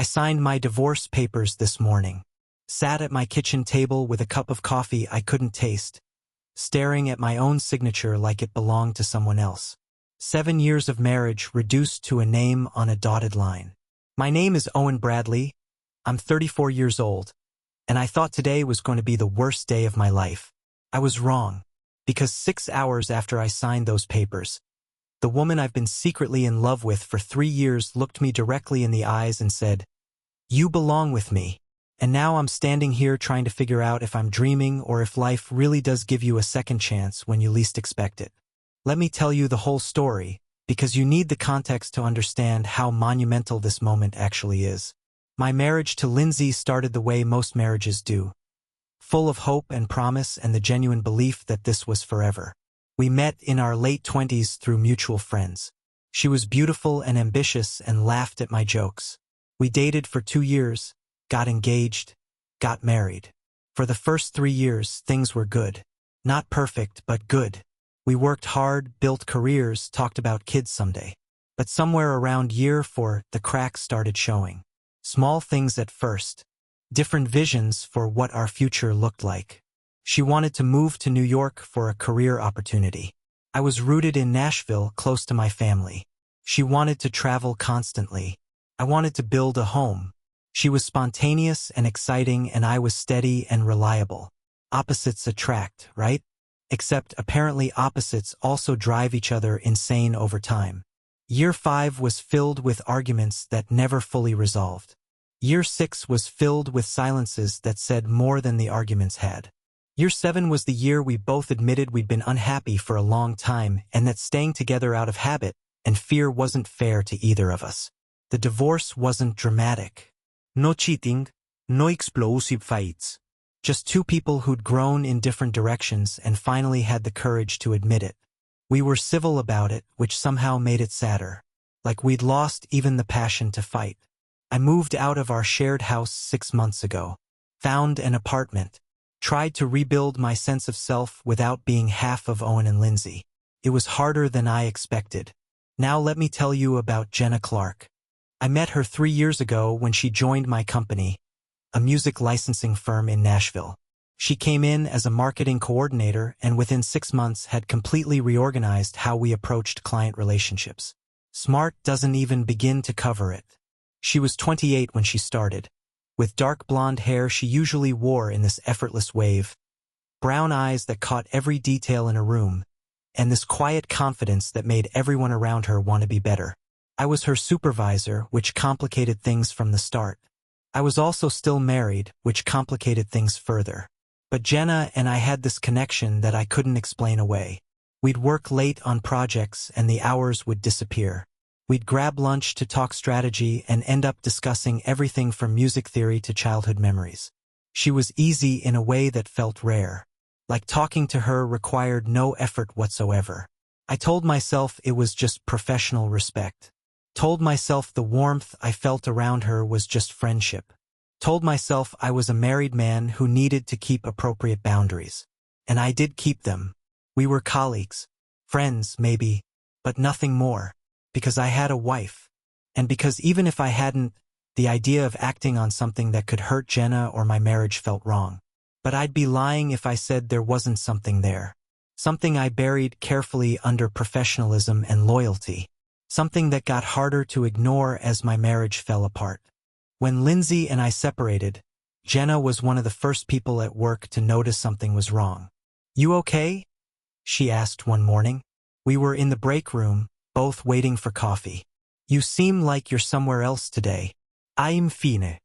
I signed my divorce papers this morning. Sat at my kitchen table with a cup of coffee I couldn't taste, staring at my own signature like it belonged to someone else. 7 years of marriage reduced to a name on a dotted line. My name is Owen Bradley. I'm 34 years old, and I thought today was going to be the worst day of my life. I was wrong, because 6 hours after I signed those papers, the woman I've been secretly in love with for 3 years looked me directly in the eyes and said, "You belong with me." And now I'm standing here trying to figure out if I'm dreaming or if life really does give you a second chance when you least expect it. Let me tell you the whole story, because you need the context to understand how monumental this moment actually is. My marriage to Lindsey started the way most marriages do, full of hope and promise and the genuine belief that this was forever. We met in our late 20s through mutual friends. She was beautiful and ambitious and laughed at my jokes. We dated for 2 years, got engaged, got married. For the first 3 years, things were good. Not perfect, but good. We worked hard, built careers, talked about kids someday. But somewhere around year 4, the cracks started showing. Small things at first. Different visions for what our future looked like. She wanted to move to New York for a career opportunity. I was rooted in Nashville, close to my family. She wanted to travel constantly. I wanted to build a home. She was spontaneous and exciting, and I was steady and reliable. Opposites attract, right? Except apparently opposites also drive each other insane over time. Year 5 was filled with arguments that never fully resolved. Year 6 was filled with silences that said more than the arguments had. Year 7 was the year we both admitted we'd been unhappy for a long time and that staying together out of habit and fear wasn't fair to either of us. The divorce wasn't dramatic. No cheating, no explosive fights. Just 2 people who'd grown in different directions and finally had the courage to admit it. We were civil about it, which somehow made it sadder. Like we'd lost even the passion to fight. I moved out of our shared house 6 months ago. Found an apartment. Tried to rebuild my sense of self without being half of Owen and Lindsey. It was harder than I expected. Now let me tell you about Jenna Clark. I met her 3 years ago when she joined my company, a music licensing firm in Nashville. She came in as a marketing coordinator and within 6 months had completely reorganized how we approached client relationships. Smart doesn't even begin to cover it. She was 28 when she started. With dark blonde hair she usually wore in this effortless wave, brown eyes that caught every detail in a room, and this quiet confidence that made everyone around her want to be better. I was her supervisor, which complicated things from the start. I was also still married, which complicated things further. But Jenna and I had this connection that I couldn't explain away. We'd work late on projects and the hours would disappear. We'd grab lunch to talk strategy and end up discussing everything from music theory to childhood memories. She was easy in a way that felt rare. Like talking to her required no effort whatsoever. I told myself it was just professional respect. Told myself the warmth I felt around her was just friendship. Told myself I was a married man who needed to keep appropriate boundaries. And I did keep them. We were colleagues. Friends, maybe. But nothing more. Because I had a wife. And because even if I hadn't, the idea of acting on something that could hurt Jenna or my marriage felt wrong. But I'd be lying if I said there wasn't something there. Something I buried carefully under professionalism and loyalty. Something that got harder to ignore as my marriage fell apart. When Lindsey and I separated, Jenna was one of the first people at work to notice something was wrong. "You okay?" she asked one morning. We were in the break room, both waiting for coffee. "You seem like you're somewhere else today." "I'm fine."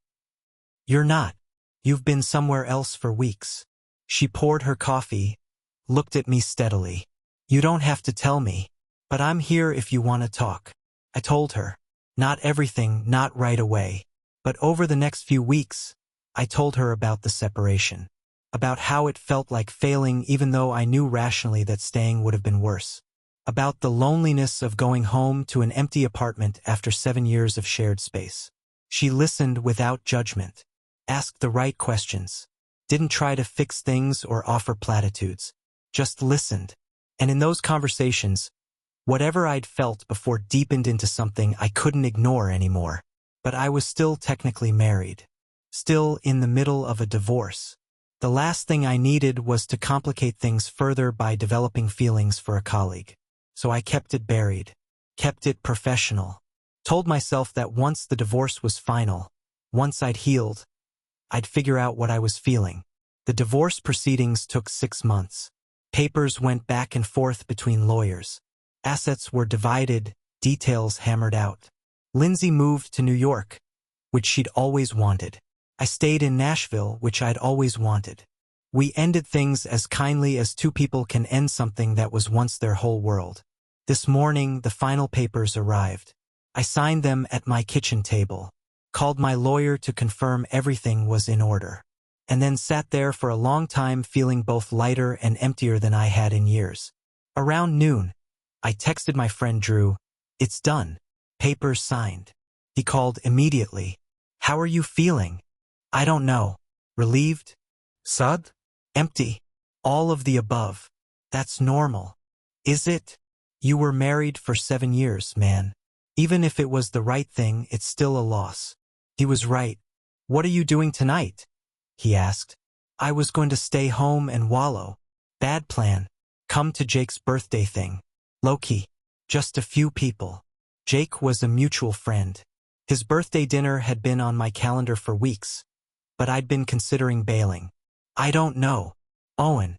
"You're not. You've been somewhere else for weeks." She poured her coffee, looked at me steadily. "You don't have to tell me. But I'm here if you want to talk." I told her. Not everything, not right away. But over the next few weeks, I told her about the separation. About how it felt like failing even though I knew rationally that staying would have been worse. About the loneliness of going home to an empty apartment after 7 years of shared space. She listened without judgment. Asked the right questions. Didn't try to fix things or offer platitudes. Just listened. And in those conversations, whatever I'd felt before deepened into something I couldn't ignore anymore. but I was still technically married. Still in the middle of a divorce. The last thing I needed was to complicate things further by developing feelings for a colleague. So I kept it buried. Kept it professional. Told myself that once the divorce was final, once I'd healed, I'd figure out what I was feeling. The divorce proceedings took 6 months. Papers went back and forth between lawyers. Assets were divided, details hammered out. Lindsey moved to New York, which she'd always wanted. I stayed in Nashville, which I'd always wanted. We ended things as kindly as two people can end something that was once their whole world. This morning, the final papers arrived. I signed them at my kitchen table, called my lawyer to confirm everything was in order, and then sat there for a long time feeling both lighter and emptier than I had in years. Around noon, I texted my friend Drew, "It's done. Papers signed." He called immediately. "How are you feeling?" "I don't know." "Relieved?" "Sad?" "Empty." "All of the above." "That's normal." "Is it?" "You were married for 7 years, man. Even if it was the right thing, it's still a loss." He was right. "What are you doing tonight?" he asked. "I was going to stay home and wallow." "Bad plan. Come to Jake's birthday thing." "Low-key. Just a few people." Jake was a mutual friend. His birthday dinner had been on my calendar for weeks, but I'd been considering bailing. "I don't know. Owen.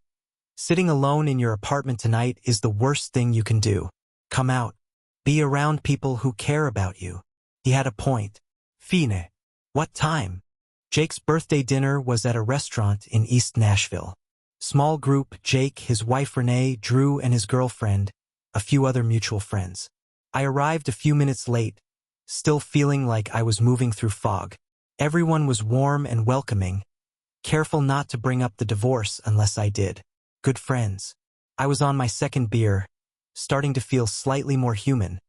Sitting alone in your apartment tonight is the worst thing you can do. Come out. Be around people who care about you." He had a point. "Fine. What time?" Jake's birthday dinner was at a restaurant in East Nashville. Small group: Jake, his wife Renee, Drew and his girlfriend, a few other mutual friends. I arrived a few minutes late, still feeling like I was moving through fog. Everyone was warm and welcoming, careful not to bring up the divorce unless I did. Good friends. I was on my second beer, starting to feel slightly more human,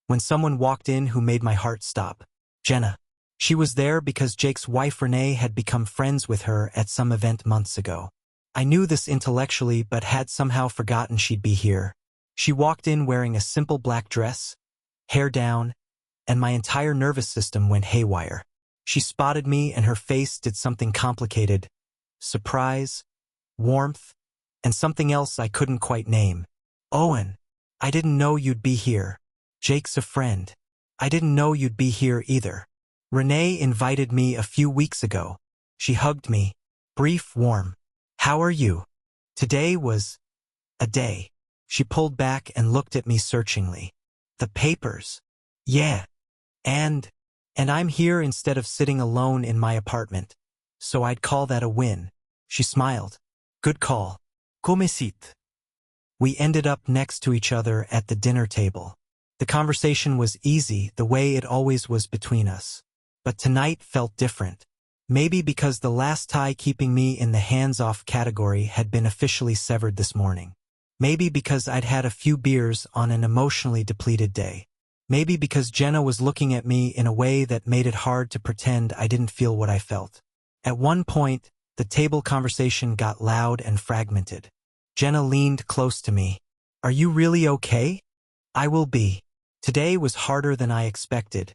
when someone walked in who made my heart stop. Jenna. She was there because Jake's wife Renee had become friends with her at some event months ago. I knew this intellectually but had somehow forgotten she'd be here. She walked in wearing a simple black dress, hair down, and my entire nervous system went haywire. She spotted me and her face did something complicated. Surprise, warmth, and something else I couldn't quite name. "Owen, I didn't know you'd be here." "Jake's a friend." "I didn't know you'd be here either. Renee invited me a few weeks ago." She hugged me, brief, warm. "How are you?" Today was a day. She pulled back and looked at me searchingly. "The papers." "Yeah. And I'm here instead of sitting alone in my apartment. So I'd call that a win." She smiled. "Good call. Come sit." We ended up next to each other at the dinner table. The conversation was easy, the way it always was between us. But tonight felt different. Maybe because the last tie keeping me in the hands-off category had been officially severed this morning. Maybe because I'd had a few beers on an emotionally depleted day. Maybe because Jenna was looking at me in a way that made it hard to pretend I didn't feel what I felt. At one point, the table conversation got loud and fragmented. Jenna leaned close to me. "Are you really okay?" "I will be." Today was harder than I expected,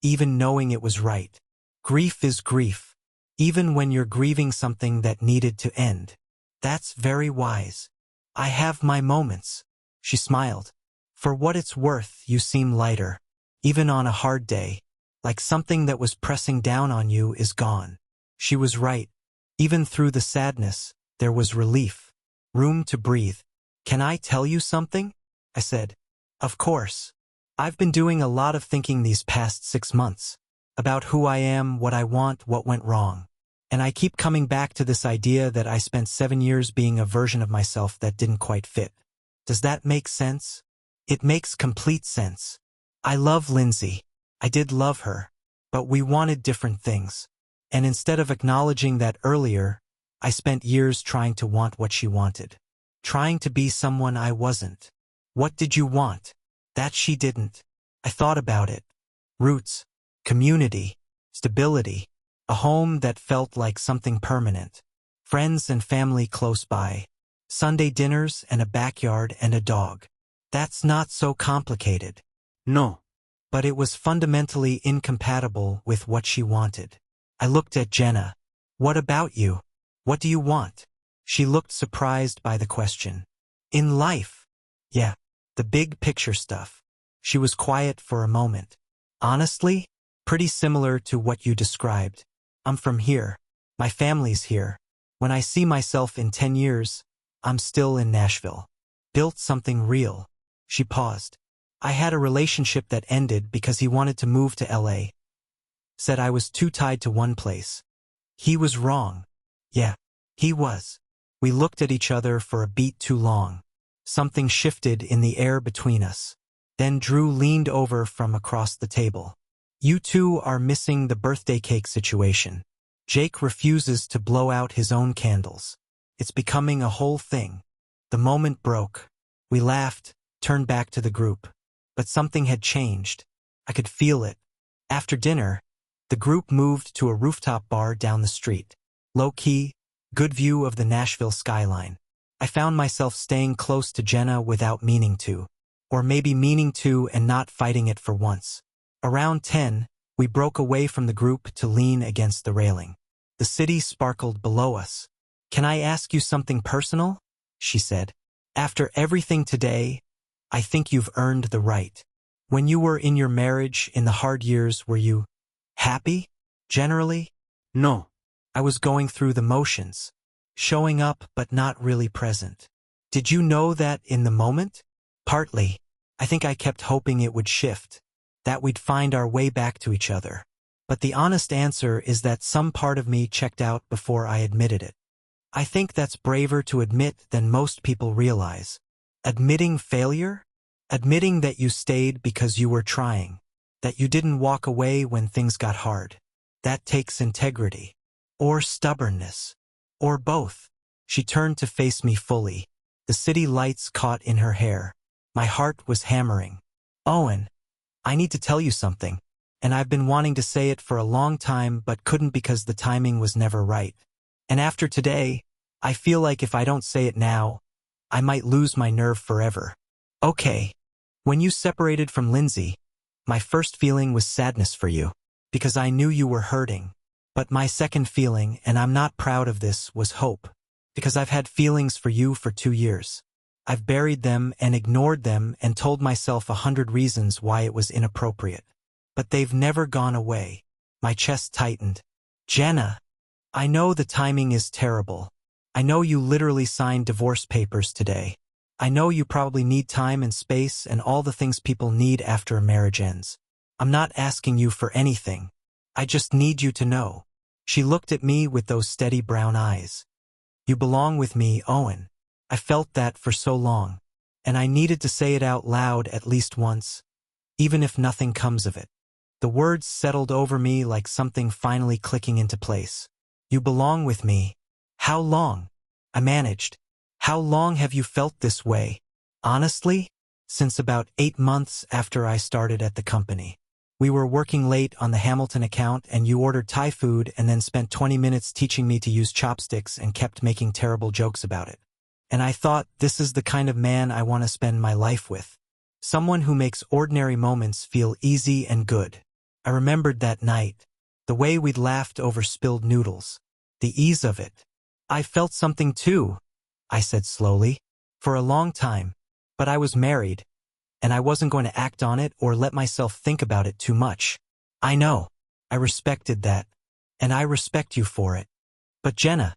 even knowing it was right. Grief is grief, even when you're grieving something that needed to end. That's very wise. "I have my moments." She smiled. "For what it's worth, you seem lighter. Even on a hard day, like something that was pressing down on you is gone." She was right. Even through the sadness, there was relief. Room to breathe. "Can I tell you something?" I said. "Of course. I've been doing a lot of thinking these past 6 months. About who I am, what I want, what went wrong. And I keep coming back to this idea that I spent 7 years being a version of myself that didn't quite fit. Does that make sense?" "It makes complete sense. I love Lindsey. I did love her. But we wanted different things. And instead of acknowledging that earlier, I spent years trying to want what she wanted. Trying to be someone I wasn't." "What did you want?" "That she didn't." I thought about it. Roots, community, stability, a home that felt like something permanent. Friends and family close by. Sunday dinners and a backyard and a dog. That's not so complicated. No. but it was fundamentally incompatible with what she wanted. I looked at Jenna. What about you? What do you want? She looked surprised by the question. In life. Yeah, the big picture stuff. She was quiet for a moment. Honestly, pretty similar to what you described. I'm from here. My family's here. When I see myself in 10 years, I'm still in Nashville. Built something real. She paused. I had a relationship that ended because he wanted to move to LA. Said I was too tied to one place. He was wrong. Yeah, he was. We looked at each other for a beat too long. Something shifted in the air between us. Then Drew leaned over from across the table. You two are missing the birthday cake situation. Jake refuses to blow out his own candles. It's becoming a whole thing. The moment broke. We laughed, turned back to the group. But something had changed. I could feel it. After dinner, the group moved to a rooftop bar down the street. Low-key, good view of the Nashville skyline. I found myself staying close to Jenna without meaning to. Or maybe meaning to and not fighting it for once. Around 10, we broke away from the group to lean against the railing. The city sparkled below us. Can I ask you something personal? She said. After everything today, I think you've earned the right. When you were in your marriage in the hard years, were you happy? Generally? No. I was going through the motions. Showing up but not really present. Did you know that in the moment? Partly. I think I kept hoping it would shift. That we'd find our way back to each other. But the honest answer is that some part of me checked out before I admitted it. I think that's braver to admit than most people realize. Admitting failure? Admitting that you stayed because you were trying. That you didn't walk away when things got hard. That takes integrity. Or stubbornness. Or both. She turned to face me fully. The city lights caught in her hair. My heart was hammering. Owen, I need to tell you something. And I've been wanting to say it for a long time but couldn't because the timing was never right. And after today, I feel like if I don't say it now, I might lose my nerve forever. Okay. When you separated from Lindsey, my first feeling was sadness for you, because I knew you were hurting. But my second feeling, and I'm not proud of this, was hope, because I've had feelings for you for 2 years. I've buried them and ignored them and told myself 100 reasons why it was inappropriate. But they've never gone away. My chest tightened. Jenna, I know the timing is terrible. I know you literally signed divorce papers today. I know you probably need time and space and all the things people need after a marriage ends. I'm not asking you for anything. I just need you to know. She looked at me with those steady brown eyes. You belong with me, Owen. I felt that for so long. And I needed to say it out loud at least once, even if nothing comes of it. The words settled over me like something finally clicking into place. You belong with me. How long? I managed. How long have you felt this way? Honestly, since about 8 months after I started at the company. We were working late on the Hamilton account and you ordered Thai food and then spent 20 minutes teaching me to use chopsticks and kept making terrible jokes about it. And I thought, this is the kind of man I want to spend my life with. Someone who makes ordinary moments feel easy and good. I remembered that night. The way we'd laughed over spilled noodles. The ease of it. I felt something too, I said slowly. For a long time. But I was married. And I wasn't going to act on it or let myself think about it too much. I know. I respected that. And I respect you for it. But Jenna,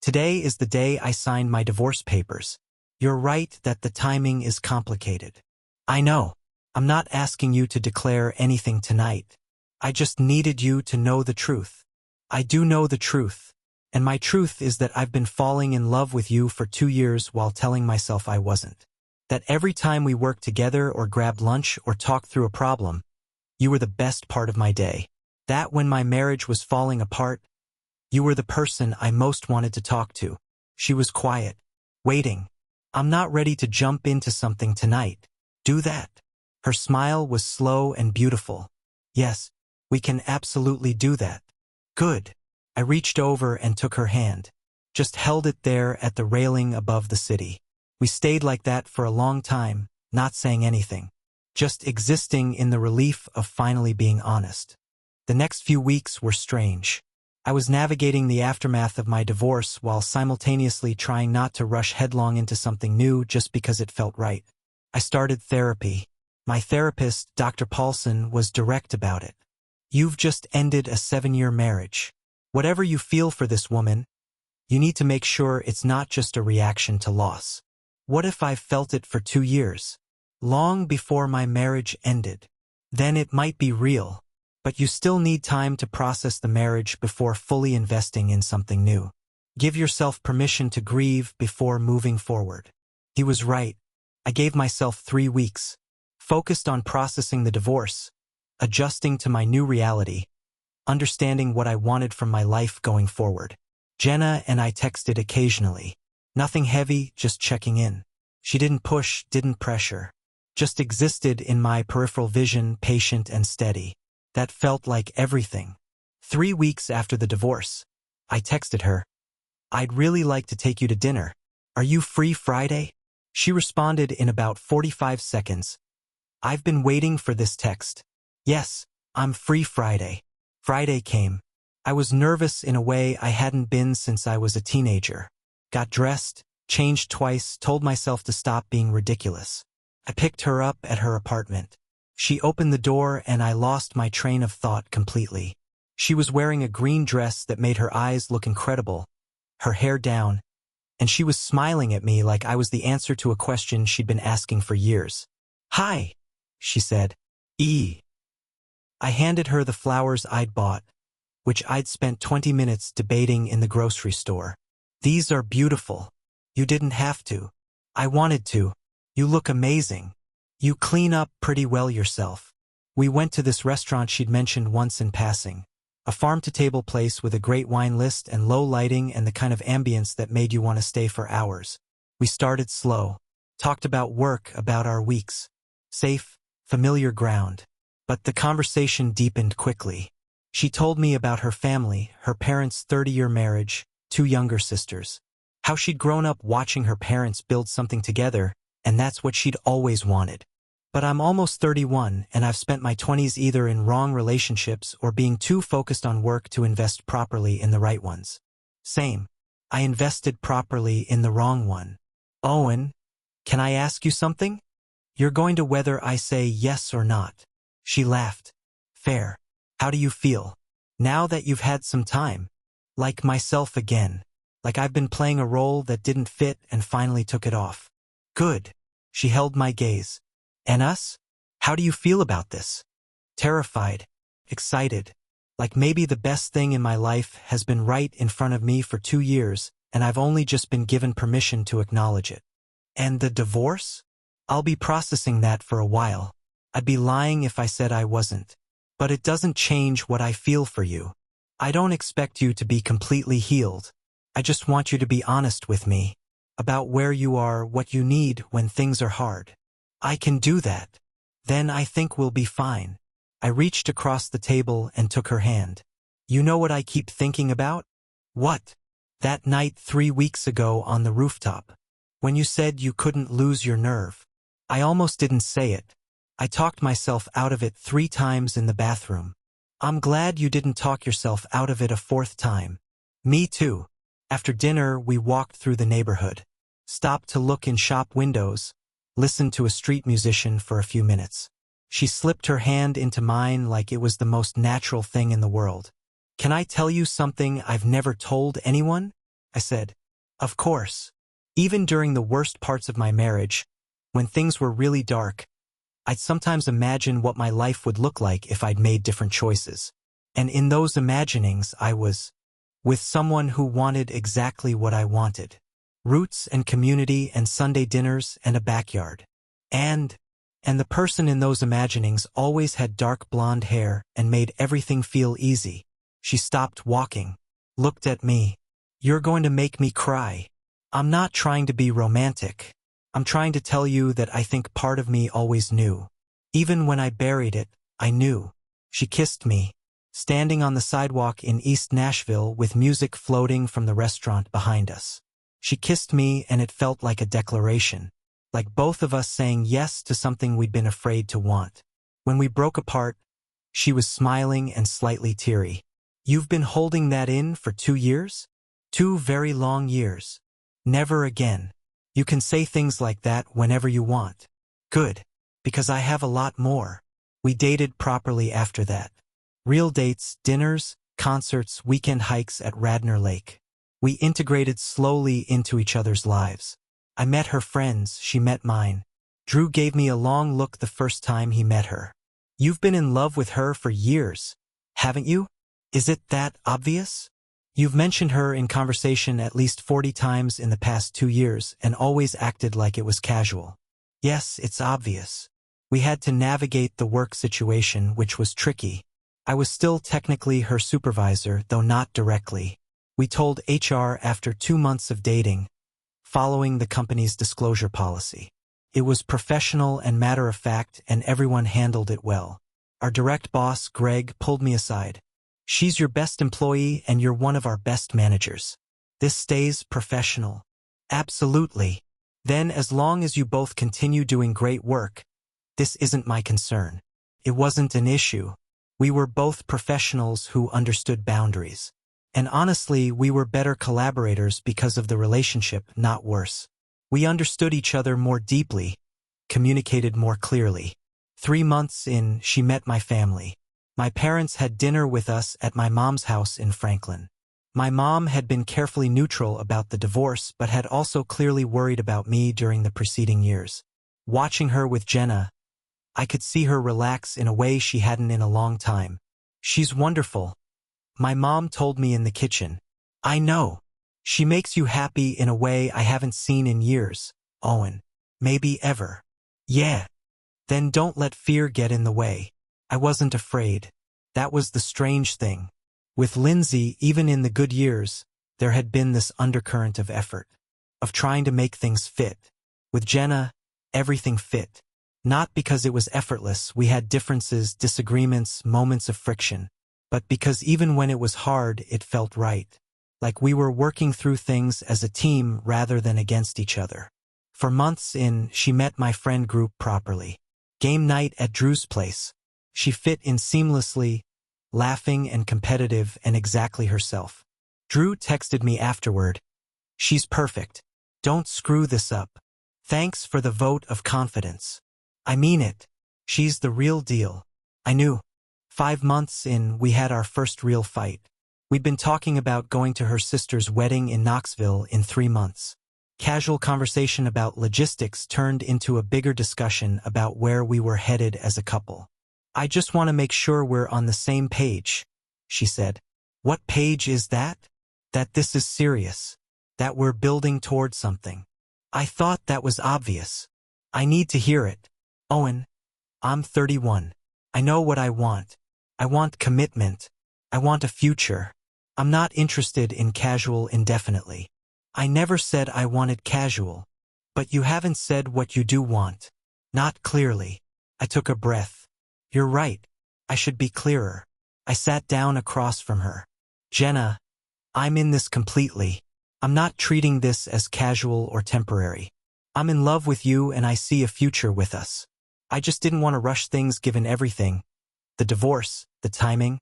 today is the day I signed my divorce papers. You're right that the timing is complicated. I know. I'm not asking you to declare anything tonight. I just needed you to know the truth. I do know the truth. And my truth is that I've been falling in love with you for 2 years while telling myself I wasn't. That every time we worked together or grabbed lunch or talked through a problem, you were the best part of my day. That when my marriage was falling apart, you were the person I most wanted to talk to. She was quiet, waiting. I'm not ready to jump into something tonight. Do that. Her smile was slow and beautiful. Yes, we can absolutely do that. Good. I reached over and took her hand. Just held it there at the railing above the city. We stayed like that for a long time, not saying anything. just existing in the relief of finally being honest. The next few weeks were strange. I was navigating the aftermath of my divorce while simultaneously trying not to rush headlong into something new just because it felt right. I started therapy. My therapist, Dr. Paulson, was direct about it. You've just ended a 7-year marriage. Whatever you feel for this woman, you need to make sure it's not just a reaction to loss. What if I've felt it for 2 years? Long before my marriage ended. Then it might be real, but you still need time to process the marriage before fully investing in something new. Give yourself permission to grieve before moving forward. He was right. I gave myself 3 weeks, focused on processing the divorce, adjusting to my new reality, understanding what I wanted from my life going forward. Jenna and I texted occasionally. Nothing heavy, just checking in. She didn't push, didn't pressure. Just existed in my peripheral vision, patient and steady. That felt like everything. 3 weeks after the divorce, I texted her, "I'd really like to take you to dinner. Are you free Friday?" She responded in about 45 seconds. I've been waiting for this text. Yes, I'm free Friday. Friday came. I was nervous in a way I hadn't been since I was a teenager. Got dressed, changed twice, told myself to stop being ridiculous. I picked her up at her apartment. She opened the door and I lost my train of thought completely. She was wearing a green dress that made her eyes look incredible, her hair down, and she was smiling at me like I was the answer to a question she'd been asking for years. "Hi," she said. I handed her the flowers I'd bought, which I'd spent 20 minutes debating in the grocery store. "These are beautiful. You didn't have to. I wanted to. You look amazing. You clean up pretty well yourself." We went to this restaurant she'd mentioned once in passing. A farm-to-table place with a great wine list and low lighting and the kind of ambience that made you want to stay for hours. We started slow. Talked about work, about our weeks. Safe, familiar ground. But the conversation deepened quickly. She told me about her family, her parents' 30-year marriage, 2 younger sisters. How she'd grown up watching her parents build something together, and that's what she'd always wanted. But I'm almost 31, and I've spent my 20s either in wrong relationships or being too focused on work to invest properly in the right ones. Same. I invested properly in the wrong one. "Owen, can I ask you something? You're going to whether I say yes or not." She laughed. "Fair. How do you feel? Now that you've had some time?" "Like myself again. Like I've been playing a role that didn't fit and finally took it off." "Good." She held my gaze. "And us? How do you feel about this?" "Terrified. Excited. Like maybe the best thing in my life has been right in front of me for 2 years, and I've only just been given permission to acknowledge it." "And the divorce?" "I'll be processing that for a while. I'd be lying if I said I wasn't. But it doesn't change what I feel for you. I don't expect you to be completely healed. I just want you to be honest with me about where you are, what you need when things are hard." "I can do that. Then I think we'll be fine." I reached across the table and took her hand. "You know what I keep thinking about?" "What?" "That night 3 weeks ago on the rooftop. When you said you couldn't lose your nerve. I almost didn't say it. I talked myself out of it 3 times in the bathroom. I'm glad you didn't talk yourself out of it a 4th time." "Me too." After dinner, we walked through the neighborhood. Stopped to look in shop windows. Listened to a street musician for a few minutes. She slipped her hand into mine like it was the most natural thing in the world. "Can I tell you something I've never told anyone?" I said. "Of course." Even during the worst parts of my marriage, when things were really dark, I'd sometimes imagine what my life would look like if I'd made different choices. And in those imaginings, I was with someone who wanted exactly what I wanted. Roots and community and Sunday dinners and a backyard. And the person in those imaginings always had dark blonde hair and made everything feel easy. She stopped walking, looked at me. "You're going to make me cry. I'm not trying to be romantic. I'm trying to tell you that I think part of me always knew. Even when I buried it, I knew." She kissed me, standing on the sidewalk in East Nashville with music floating from the restaurant behind us. She kissed me and it felt like a declaration. like both of us saying yes to something we'd been afraid to want. When we broke apart, she was smiling and slightly teary. You've been holding that in for 2 years? 2 very long years. Never again. You can say things like that whenever you want. Good. Because I have a lot more. We dated properly after that. Real dates, dinners, concerts, weekend hikes at Radnor Lake. We integrated slowly into each other's lives. I met her friends, she met mine. Drew gave me a long look the first time he met her. You've been in love with her for years, haven't you? Is it that obvious? You've mentioned her in conversation at least 40 times in the past 2 years and always acted like it was casual. Yes, it's obvious. We had to navigate the work situation, which was tricky. I was still technically her supervisor, though not directly. We told HR after 2 months of dating, following the company's disclosure policy. It was professional and matter-of-fact, and everyone handled it well. Our direct boss, Greg, pulled me aside. She's your best employee and you're one of our best managers. This stays professional. Absolutely. Then as long as you both continue doing great work, this isn't my concern. It wasn't an issue. We were both professionals who understood boundaries. And honestly, we were better collaborators because of the relationship, not worse. We understood each other more deeply, communicated more clearly. 3 months in, she met my family. My parents had dinner with us at my mom's house in Franklin. My mom had been carefully neutral about the divorce but had also clearly worried about me during the preceding years. Watching her with Jenna, I could see her relax in a way she hadn't in a long time. She's wonderful. My mom told me in the kitchen. I know. She makes you happy in a way I haven't seen in years, Owen. Maybe ever. Yeah. Then don't let fear get in the way. I wasn't afraid. That was the strange thing. With Lindsey, even in the good years, there had been this undercurrent of effort, of trying to make things fit. With Jenna, everything fit. Not because it was effortless, we had differences, disagreements, moments of friction, but because even when it was hard, it felt right. Like we were working through things as a team rather than against each other. For months in, she met my friend group properly. Game night at Drew's place. She fit in seamlessly, laughing and competitive and exactly herself. Drew texted me afterward. She's perfect. Don't screw this up. Thanks for the vote of confidence. I mean it. She's the real deal. I knew. 5 months in, we had our first real fight. We'd been talking about going to her sister's wedding in Knoxville in 3 months. Casual conversation about logistics turned into a bigger discussion about where we were headed as a couple. I just want to make sure we're on the same page, she said. What page is that? That this is serious. That we're building toward something. I thought that was obvious. I need to hear it. Owen, I'm 31. I know what I want. I want commitment. I want a future. I'm not interested in casual indefinitely. I never said I wanted casual. But you haven't said what you do want. Not clearly. I took a breath. You're right. I should be clearer. I sat down across from her. Jenna, I'm in this completely. I'm not treating this as casual or temporary. I'm in love with you and I see a future with us. I just didn't want to rush things given everything. The divorce, the timing.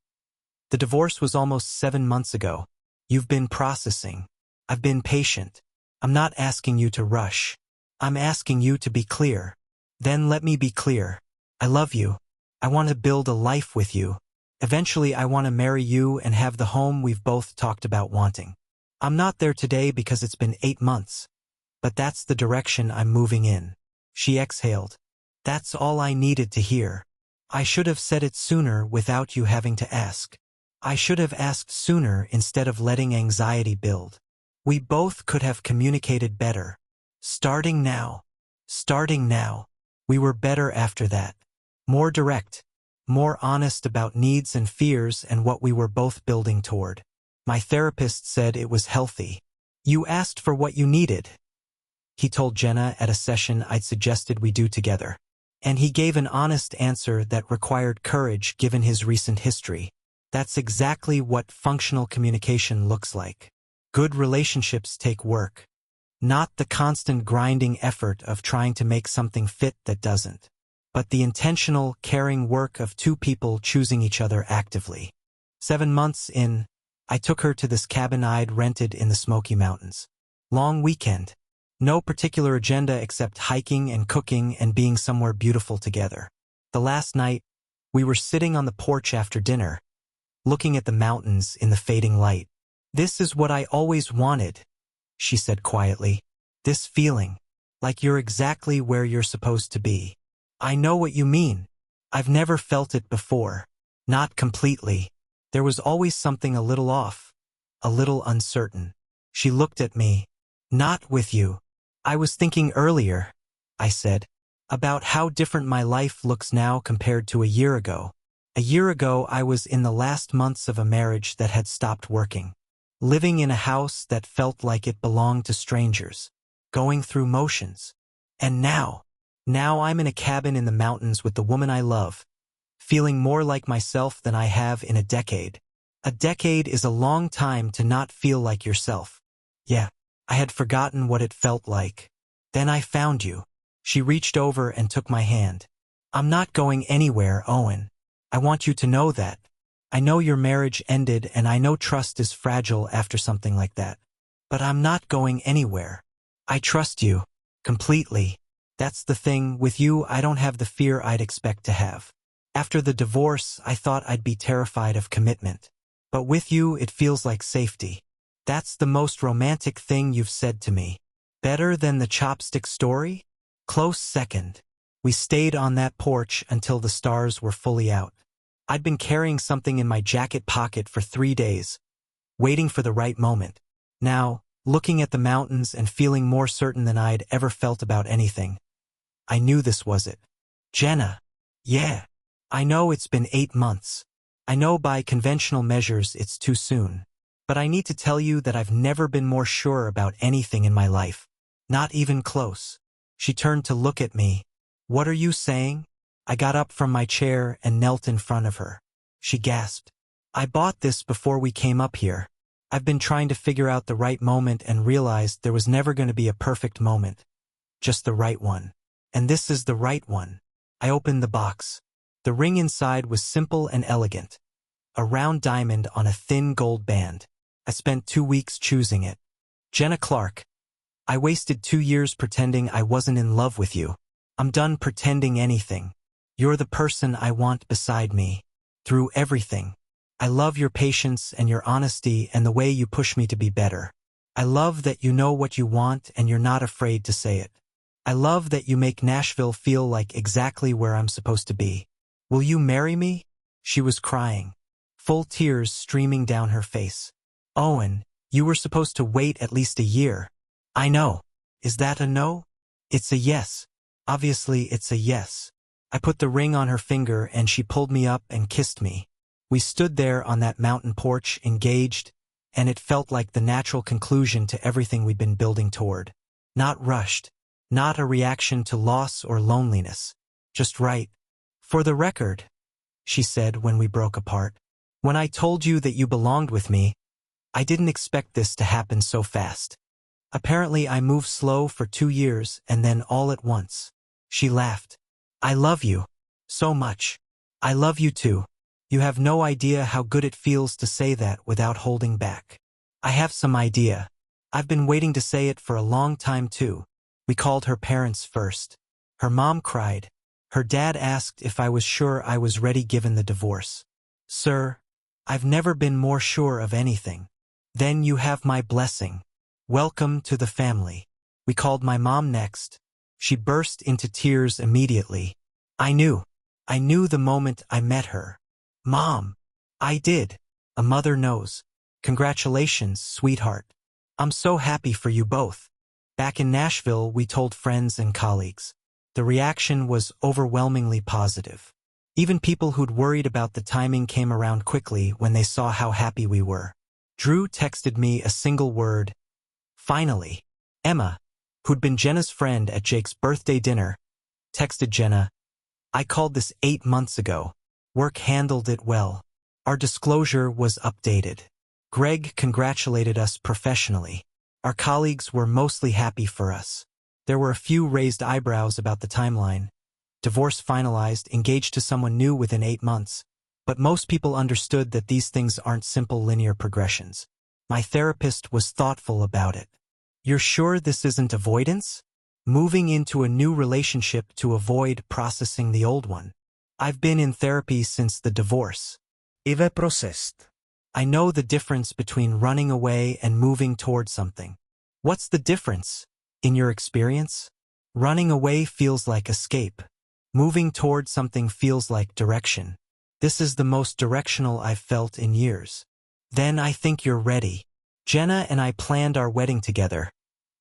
The divorce was almost 7 months ago. You've been processing. I've been patient. I'm not asking you to rush. I'm asking you to be clear. Then let me be clear. I love you. I want to build a life with you. Eventually I want to marry you and have the home we've both talked about wanting. I'm not there today because it's been 8 months. But that's the direction I'm moving in. She exhaled. That's all I needed to hear. I should have said it sooner without you having to ask. I should have asked sooner instead of letting anxiety build. We both could have communicated better. Starting now. We were better after that. More direct. More honest about needs and fears and what we were both building toward. My therapist said it was healthy. You asked for what you needed, he told Jenna at a session I'd suggested we do together. And he gave an honest answer that required courage given his recent history. That's exactly what functional communication looks like. Good relationships take work. Not the constant grinding effort of trying to make something fit that doesn't, but the intentional, caring work of two people choosing each other actively. 7 months in, I took her to this cabin I'd rented in the Smoky Mountains. Long weekend. No particular agenda except hiking and cooking and being somewhere beautiful together. The last night, we were sitting on the porch after dinner, looking at the mountains in the fading light. "This is what I always wanted," she said quietly. "This feeling, like you're exactly where you're supposed to be. I know what you mean. I've never felt it before. Not completely. There was always something a little off, a little uncertain." She looked at me. "Not with you. I was thinking earlier," I said, "about how different my life looks now compared to a year ago. A year ago, I was in the last months of a marriage that had stopped working, living in a house that felt like it belonged to strangers, going through motions. And now I'm in a cabin in the mountains with the woman I love, feeling more like myself than I have in a decade. A decade is a long time to not feel like yourself. Yeah, I had forgotten what it felt like. Then I found you." She reached over and took my hand. "I'm not going anywhere, Owen. I want you to know that. I know your marriage ended and I know trust is fragile after something like that. But I'm not going anywhere. I trust you. Completely. That's the thing, with you I don't have the fear I'd expect to have. After the divorce, I thought I'd be terrified of commitment. But with you it feels like safety. That's the most romantic thing you've said to me. Better than the chopstick story? Close second." We stayed on that porch until the stars were fully out. I'd been carrying something in my jacket pocket for 3 days, waiting for the right moment. Now, looking at the mountains and feeling more certain than I'd ever felt about anything, I knew this was it. "Jenna." "Yeah. I know it's been 8 months. I know by conventional measures it's too soon. But I need to tell you that I've never been more sure about anything in my life. Not even close." She turned to look at me. "What are you saying?" I got up from my chair and knelt in front of her. She gasped. "I bought this before we came up here. I've been trying to figure out the right moment and realized there was never going to be a perfect moment. Just the right one. And this is the right one." I opened the box. The ring inside was simple and elegant. A round diamond on a thin gold band. I spent 2 weeks choosing it. "Jenna Clark, I wasted 2 years pretending I wasn't in love with you. I'm done pretending anything. You're the person I want beside me. Through everything. I love your patience and your honesty and the way you push me to be better. I love that you know what you want and you're not afraid to say it. I love that you make Nashville feel like exactly where I'm supposed to be. Will you marry me?" She was crying, full tears streaming down her face. "Owen, you were supposed to wait at least a year." "I know. Is that a no?" "It's a yes. Obviously it's a yes." I put the ring on her finger and she pulled me up and kissed me. We stood there on that mountain porch, engaged, and it felt like the natural conclusion to everything we'd been building toward. Not rushed. Not a reaction to loss or loneliness. Just right. "For the record," she said when we broke apart, "when I told you that you belonged with me, I didn't expect this to happen so fast. Apparently I moved slow for 2 years and then all at once." She laughed. "I love you. So much. I love you too. You have no idea how good it feels to say that without holding back." "I have some idea. I've been waiting to say it for a long time too." We called her parents first. Her mom cried. Her dad asked if I was sure I was ready given the divorce. "Sir, I've never been more sure of anything." "Then you have my blessing. Welcome to the family." We called my mom next. She burst into tears immediately. I knew the moment I met her. "Mom." "I did. A mother knows. Congratulations, sweetheart. I'm so happy for you both." Back in Nashville, we told friends and colleagues. The reaction was overwhelmingly positive. Even people who'd worried about the timing came around quickly when they saw how happy we were. Drew texted me a single word. "Finally." Emma, who'd been Jenna's friend at Jake's birthday dinner, texted Jenna, "I called this 8 months ago. Work handled it well. Our disclosure was updated. Greg congratulated us professionally. Our colleagues were mostly happy for us. There were a few raised eyebrows about the timeline. Divorce finalized, engaged to someone new within 8 months. But most people understood that these things aren't simple linear progressions. My therapist was thoughtful about it. You're sure this isn't avoidance? Moving into a new relationship to avoid processing the old one. I've been in therapy since the divorce. Ive processed. I know the difference between running away and moving toward something. What's the difference, in your experience? Running away feels like escape. Moving toward something feels like direction. This is the most directional I've felt in years. Then I think you're ready. Jenna and I planned our wedding together,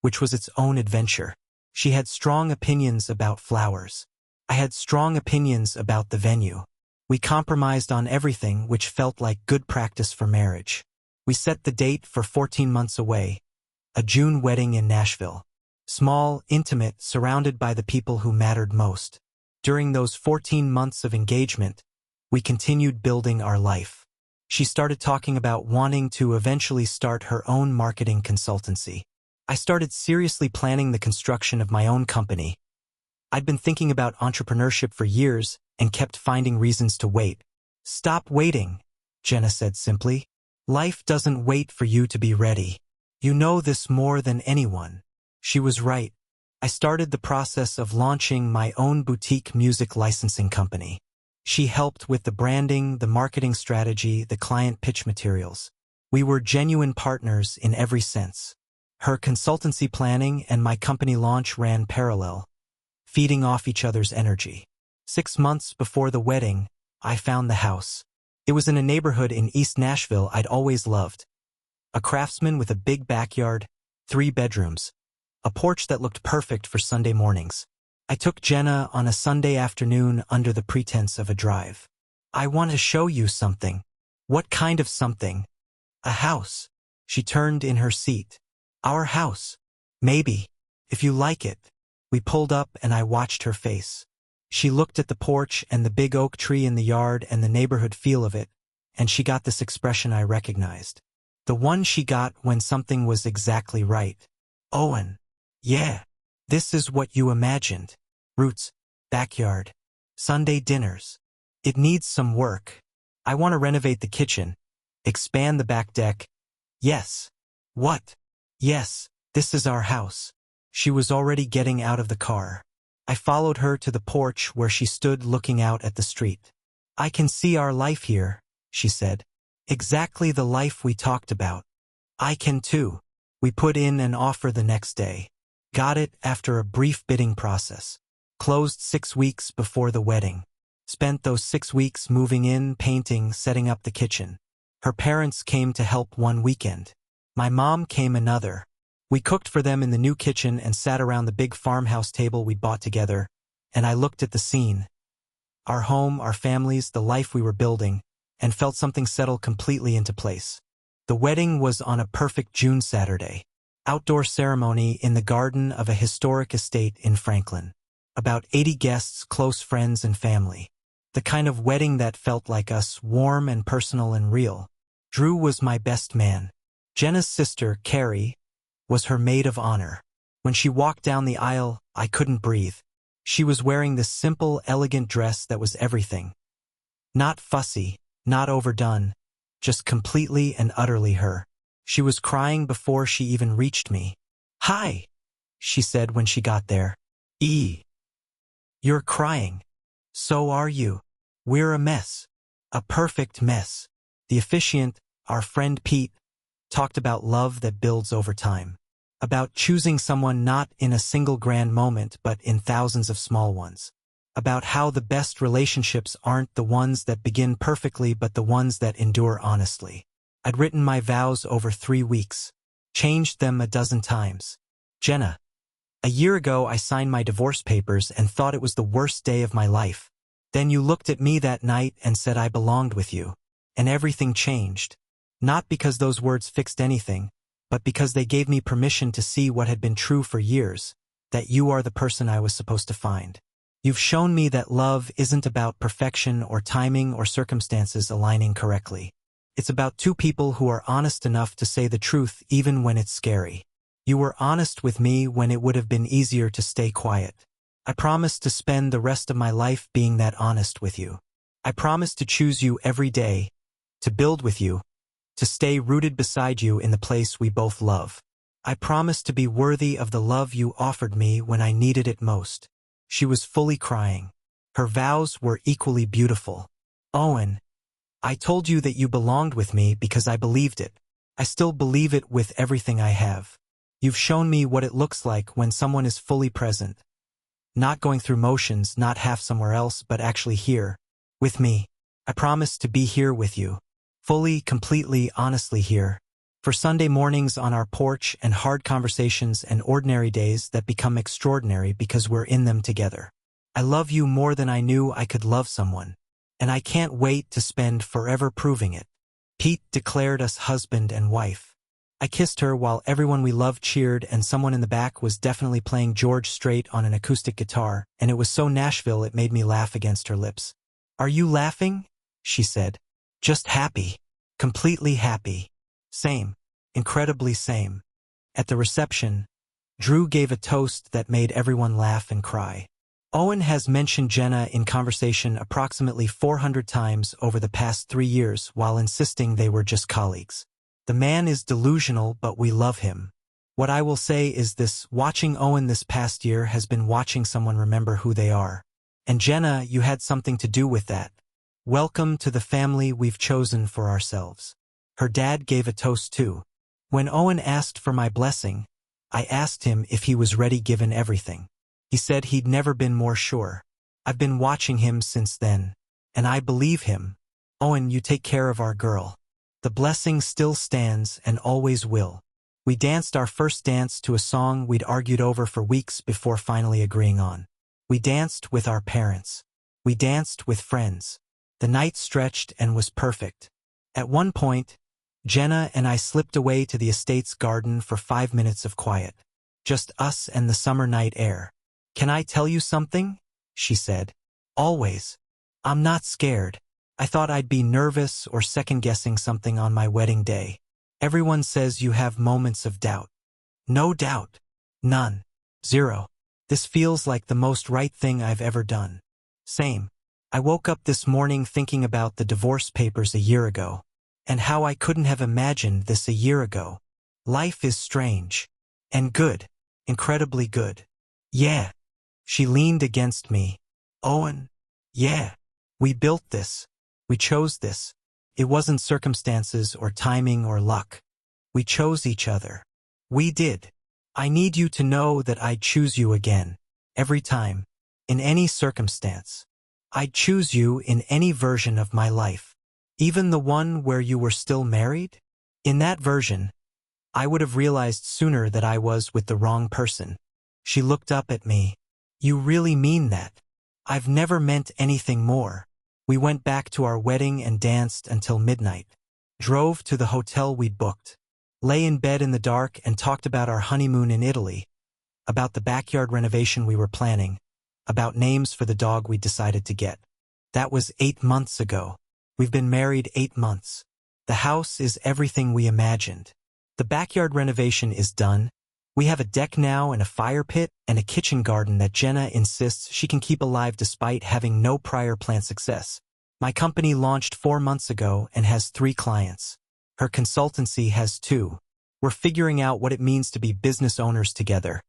which was its own adventure. She had strong opinions about flowers. I had strong opinions about the venue. We compromised on everything, which felt like good practice for marriage. We set the date for 14 months away, a June wedding in Nashville. Small, intimate, surrounded by the people who mattered most. During those 14 months of engagement, we continued building our life. She started talking about wanting to eventually start her own marketing consultancy. I started seriously planning the construction of my own company. I'd been thinking about entrepreneurship for years and kept finding reasons to wait. Stop waiting, Jenna said simply. Life doesn't wait for you to be ready. You know this more than anyone. She was right. I started the process of launching my own boutique music licensing company. She helped with the branding, the marketing strategy, the client pitch materials. We were genuine partners in every sense. Her consultancy planning and my company launch ran parallel, feeding off each other's energy. 6 months before the wedding, I found the house. It was in a neighborhood in East Nashville I'd always loved. A craftsman with a big backyard, 3 bedrooms, a porch that looked perfect for Sunday mornings. I took Jenna on a Sunday afternoon under the pretense of a drive. I want to show you something. What kind of something? A house. She turned in her seat. Our house. Maybe. If you like it. We pulled up and I watched her face. She looked at the porch and the big oak tree in the yard and the neighborhood feel of it, and she got this expression I recognized. The one she got when something was exactly right. Owen. Yeah. This is what you imagined. Roots. Backyard. Sunday dinners. It needs some work. I want to renovate the kitchen. Expand the back deck. Yes. What? Yes, this is our house. She was already getting out of the car. I followed her to the porch where she stood looking out at the street. I can see our life here, she said. Exactly the life we talked about. I can too. We put in an offer the next day. Got it after a brief bidding process. Closed 6 weeks before the wedding. Spent those 6 weeks moving in, painting, setting up the kitchen. Her parents came to help one weekend. My mom came another. We cooked for them in the new kitchen and sat around the big farmhouse table we bought together, and I looked at the scene. Our home, our families, the life we were building, and felt something settle completely into place. The wedding was on a perfect June Saturday. Outdoor ceremony in the garden of a historic estate in Franklin. About 80 guests, close friends and family. The kind of wedding that felt like us, warm and personal and real. Drew was my best man. Jenna's sister, Carrie, was her maid of honor. When she walked down the aisle, I couldn't breathe. She was wearing this simple, elegant dress that was everything. Not fussy, not overdone, just completely and utterly her. She was crying before she even reached me. Hi, she said when she got there. You're crying. So are you. We're a mess. A perfect mess. The officiant, our friend Pete, talked about love that builds over time. About choosing someone not in a single grand moment but in thousands of small ones. About how the best relationships aren't the ones that begin perfectly but the ones that endure honestly. I'd written my vows over 3 weeks. Changed them a dozen times. Jenna. A year ago I signed my divorce papers and thought it was the worst day of my life. Then you looked at me that night and said I belonged with you. And everything changed. Not because those words fixed anything, but because they gave me permission to see what had been true for years, that you are the person I was supposed to find. You've shown me that love isn't about perfection or timing or circumstances aligning correctly. It's about 2 people who are honest enough to say the truth even when it's scary. You were honest with me when it would have been easier to stay quiet. I promised to spend the rest of my life being that honest with you. I promised to choose you every day, to build with you, to stay rooted beside you in the place we both love. I promised to be worthy of the love you offered me when I needed it most. She was fully crying. Her vows were equally beautiful. Owen, I told you that you belonged with me because I believed it. I still believe it with everything I have. You've shown me what it looks like when someone is fully present. Not going through motions, not half somewhere else, but actually here, with me. I promise to be here with you. Fully, completely, honestly here. For Sunday mornings on our porch and hard conversations and ordinary days that become extraordinary because we're in them together. I love you more than I knew I could love someone. And I can't wait to spend forever proving it. Pete declared us husband and wife. I kissed her while everyone we loved cheered and someone in the back was definitely playing George Strait on an acoustic guitar, and it was so Nashville it made me laugh against her lips. Are you laughing? She said. Just happy. Completely happy. Same. Incredibly same. At the reception, Drew gave a toast that made everyone laugh and cry. Owen has mentioned Jenna in conversation approximately 400 times over the past 3 years while insisting they were just colleagues. The man is delusional, but we love him. What I will say is this: watching Owen this past year has been watching someone remember who they are. And Jenna, you had something to do with that. Welcome to the family we've chosen for ourselves. Her dad gave a toast too. When Owen asked for my blessing, I asked him if he was ready given everything. He said he'd never been more sure. I've been watching him since then. And I believe him. Owen, you take care of our girl. The blessing still stands and always will. We danced our first dance to a song we'd argued over for weeks before finally agreeing on. We danced with our parents. We danced with friends. The night stretched and was perfect. At one point, Jenna and I slipped away to the estate's garden for 5 minutes of quiet. Just us and the summer night air. Can I tell you something? She said. Always. I'm not scared. I thought I'd be nervous or second-guessing something on my wedding day. Everyone says you have moments of doubt. No doubt. None. Zero. This feels like the most right thing I've ever done. Same. I woke up this morning thinking about the divorce papers a year ago, and how I couldn't have imagined this a year ago. Life is strange. And good. Incredibly good. Yeah. She leaned against me. Owen. Yeah. We built this. We chose this. It wasn't circumstances or timing or luck. We chose each other. We did. I need you to know that I'd choose you again. Every time. In any circumstance. I'd choose you in any version of my life. Even the one where you were still married? In that version, I would have realized sooner that I was with the wrong person. She looked up at me. You really mean that? I've never meant anything more. We went back to our wedding and danced until midnight. Drove to the hotel we'd booked. Lay in bed in the dark and talked about our honeymoon in Italy. About the backyard renovation we were planning. About names for the dog we decided to get. That was 8 months ago. We've been married 8 months. The house is everything we imagined. The backyard renovation is done. We have a deck now and a fire pit and a kitchen garden that Jenna insists she can keep alive despite having no prior plant success. My company launched 4 months ago and has 3 clients. Her consultancy has 2. We're figuring out what it means to be business owners together,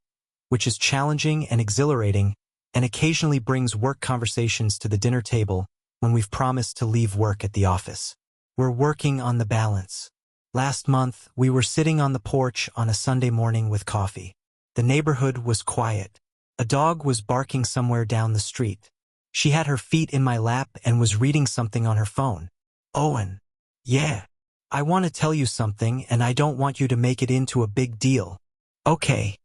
which is challenging and exhilarating and occasionally brings work conversations to the dinner table when we've promised to leave work at the office. We're working on the balance. Last month, we were sitting on the porch on a Sunday morning with coffee. The neighborhood was quiet. A dog was barking somewhere down the street. She had her feet in my lap and was reading something on her phone. Owen. Yeah. I want to tell you something and I don't want you to make it into a big deal. Okay.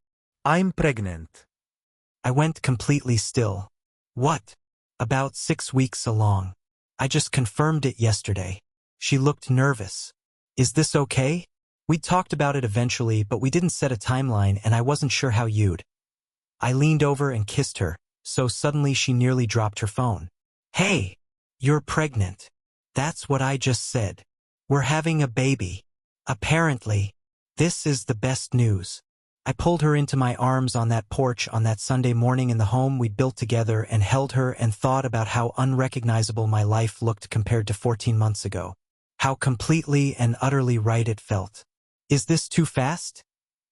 I'm pregnant. I went completely still. What? About 6 weeks along. I just confirmed it yesterday. She looked nervous. Is this okay? We'd talked about it eventually, but we didn't set a timeline and I wasn't sure how you'd. I leaned over and kissed her, so suddenly she nearly dropped her phone. Hey, you're pregnant. That's what I just said. We're having a baby. Apparently. This is the best news. I pulled her into my arms on that porch on that Sunday morning in the home we built together and held her and thought about how unrecognizable my life looked compared to 14 months ago. How completely and utterly right it felt. "Is this too fast?"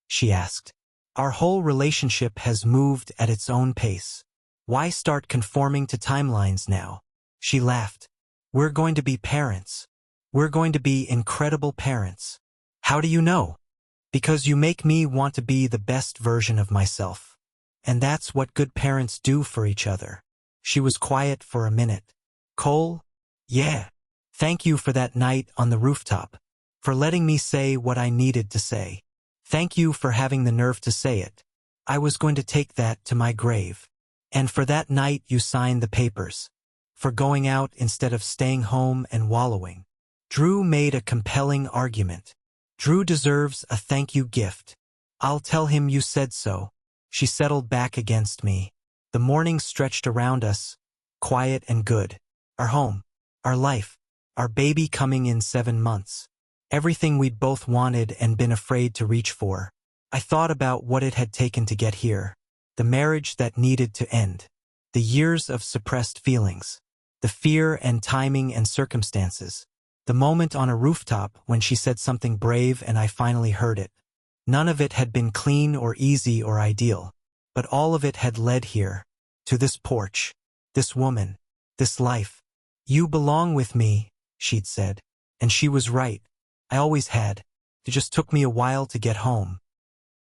she asked. "Our whole relationship has moved at its own pace. Why start conforming to timelines now?" She laughed. "We're going to be parents. We're going to be incredible parents." "How do you know?" "Because you make me want to be the best version of myself. And that's what good parents do for each other." She was quiet for a minute. "Cole? Yeah. Thank you for that night on the rooftop. For letting me say what I needed to say. Thank you for having the nerve to say it. I was going to take that to my grave. And for that night you signed the papers. For going out instead of staying home and wallowing." Drew made a compelling argument. "Drew deserves a thank you gift. I'll tell him you said so." She settled back against me. The morning stretched around us, quiet and good. Our home, our life, our baby coming in 7 months. Everything we'd both wanted and been afraid to reach for. I thought about what it had taken to get here. The marriage that needed to end. The years of suppressed feelings. The fear and timing and circumstances. The moment on a rooftop when she said something brave and I finally heard it. None of it had been clean or easy or ideal. But all of it had led here. To this porch. This woman. This life. "You belong with me," she'd said. And she was right. I always had. It just took me a while to get home.